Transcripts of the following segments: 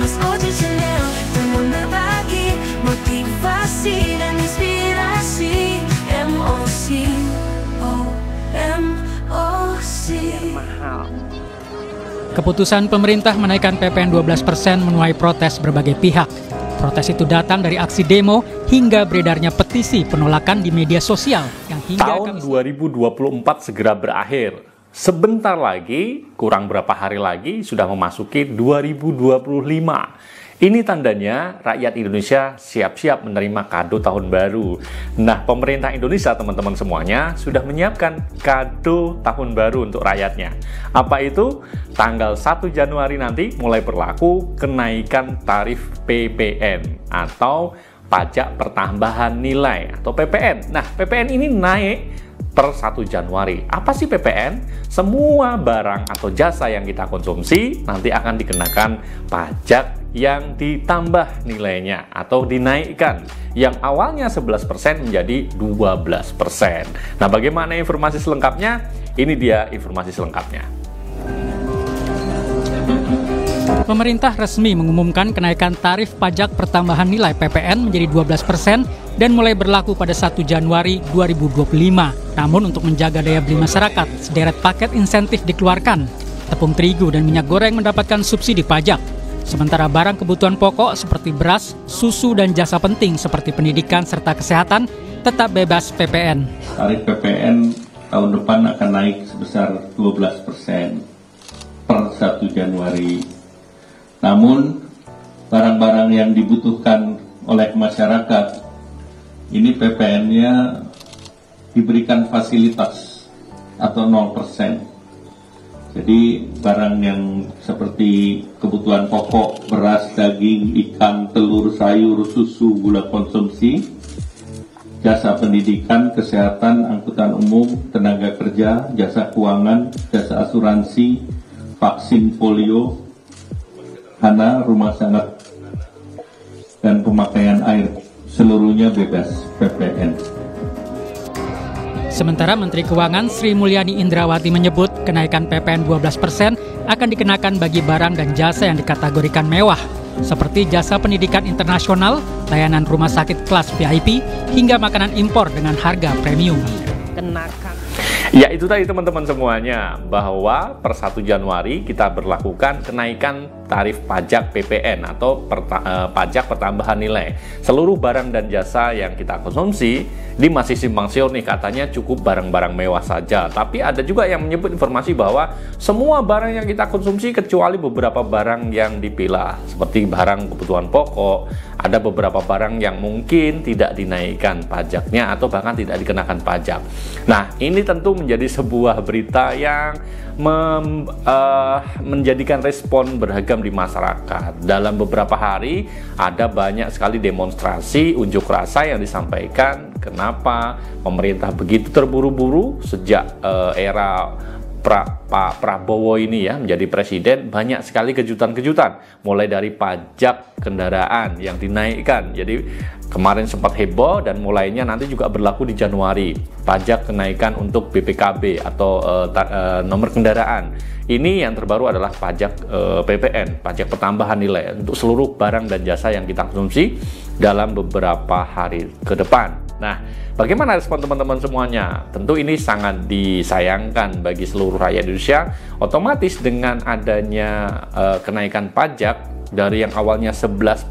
Mas Oji Channel dengan berbagi motivasi dan inspirasi. MOC, MOC. Keputusan pemerintah menaikkan PPN 12% menuai protes berbagai pihak. Protes itu datang dari aksi demo hingga beredarnya petisi penolakan di media sosial yang hingga tahun 2024 segera berakhir. Sebentar lagi, kurang berapa hari lagi sudah memasuki 2025. Ini tandanya rakyat Indonesia siap-siap menerima kado tahun baru. Nah, pemerintah Indonesia, teman-teman semuanya, sudah menyiapkan kado tahun baru untuk rakyatnya. Apa itu? Tanggal 1 Januari nanti mulai berlaku kenaikan tarif PPN atau pajak pertambahan nilai atau PPN. Nah, PPN ini naik per 1 Januari. Apa sih PPN? Semua barang atau jasa yang kita konsumsi nanti akan dikenakan pajak yang ditambah nilainya atau dinaikkan. Yang awalnya 11% menjadi 12%. Nah, bagaimana informasi selengkapnya? Ini dia informasi selengkapnya. Pemerintah resmi mengumumkan kenaikan tarif pajak pertambahan nilai PPN menjadi 12% dan mulai berlaku pada 1 Januari 2025. Namun untuk menjaga daya beli masyarakat, sederet paket insentif dikeluarkan. Tepung terigu dan minyak goreng mendapatkan subsidi pajak. Sementara barang kebutuhan pokok seperti beras, susu, dan jasa penting seperti pendidikan serta kesehatan tetap bebas PPN. Tarif PPN tahun depan akan naik sebesar 12% per 1 Januari. Namun, barang-barang yang dibutuhkan oleh masyarakat, ini PPN-nya diberikan fasilitas atau 0%. Jadi, barang yang seperti kebutuhan pokok, beras, daging, ikan, telur, sayur, susu, gula konsumsi, jasa pendidikan, kesehatan, angkutan umum, tenaga kerja, jasa keuangan, jasa asuransi, vaksin polio, hana, rumah sangat, dan pemakaian air, seluruhnya bebas PPN. Sementara Menteri Keuangan Sri Mulyani Indrawati menyebut kenaikan PPN 12% akan dikenakan bagi barang dan jasa yang dikategorikan mewah, seperti jasa pendidikan internasional, layanan rumah sakit kelas VIP, hingga makanan impor dengan harga premium. Ya, itu tadi teman-teman semuanya, bahwa per 1 Januari kita berlakukan kenaikan tarif pajak PPN atau pajak pertambahan nilai. Seluruh barang dan jasa yang kita konsumsi, di masih simpang siur nih, katanya cukup barang-barang mewah saja. Tapi ada juga yang menyebut informasi bahwa semua barang yang kita konsumsi kecuali beberapa barang yang dipilah, seperti barang kebutuhan pokok, ada beberapa barang yang mungkin tidak dinaikkan pajaknya atau bahkan tidak dikenakan pajak. Nah, ini tentu menjadi sebuah berita yang menjadikan respon beragam di masyarakat. Dalam beberapa hari ada banyak sekali demonstrasi unjuk rasa yang disampaikan kenapa pemerintah begitu terburu-buru sejak era Pak Prabowo ini ya menjadi presiden. Banyak sekali kejutan-kejutan, mulai dari pajak kendaraan yang dinaikkan. Jadi kemarin sempat heboh dan mulainya nanti juga berlaku di Januari. Pajak kenaikan untuk BPKB atau nomor kendaraan. Ini yang terbaru adalah pajak PPN, pajak pertambahan nilai untuk seluruh barang dan jasa yang kita konsumsi dalam beberapa hari ke depan. Nah, bagaimana respon teman-teman semuanya? Tentu ini sangat disayangkan bagi seluruh rakyat Indonesia. Otomatis dengan adanya kenaikan pajak dari yang awalnya 11%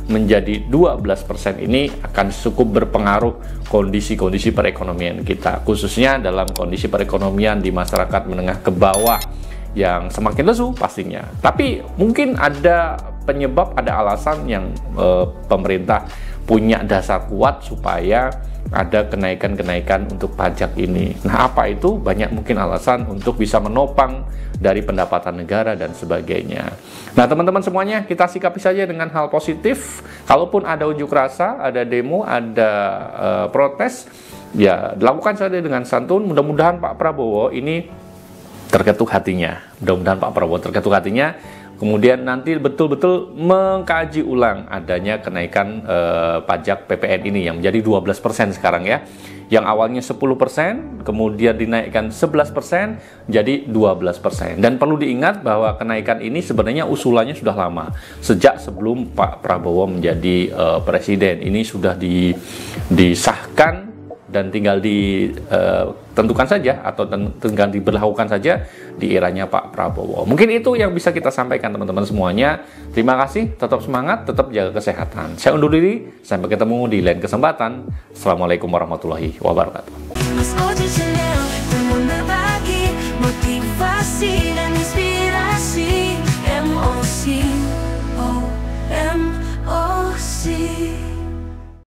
menjadi 12% ini akan cukup berpengaruh kondisi-kondisi perekonomian kita, khususnya dalam kondisi perekonomian di masyarakat menengah ke bawah yang semakin lesu pastinya. Tapi mungkin ada penyebab, ada alasan yang pemerintah punya dasar kuat supaya ada kenaikan-kenaikan untuk pajak ini. Nah, apa itu? Banyak mungkin alasan untuk bisa menopang dari pendapatan negara dan sebagainya. Nah, teman-teman semuanya, kita sikapi saja dengan hal positif. Kalaupun ada unjuk rasa, ada demo, ada protes, ya dilakukan saja dengan santun. Mudah-mudahan Pak Prabowo ini terketuk hatinya. Mudah-mudahan Pak Prabowo terketuk hatinya kemudian nanti betul-betul mengkaji ulang adanya kenaikan pajak PPN ini yang menjadi 12% sekarang ya. Yang awalnya 10%, kemudian dinaikkan 11%, jadi 12%. Dan perlu diingat bahwa kenaikan ini sebenarnya usulannya sudah lama. Sejak sebelum Pak Prabowo menjadi presiden, ini sudah disahkan dan tinggal ditentukan saja atau tinggal diberlakukan saja di eranya Pak Prabowo. Mungkin itu yang bisa kita sampaikan teman-teman semuanya. Terima kasih, tetap semangat, tetap jaga kesehatan. Saya undur diri, sampai ketemu di lain kesempatan. Assalamualaikum warahmatullahi wabarakatuh. Mas Oji Channel, dengan berbagi motivasi.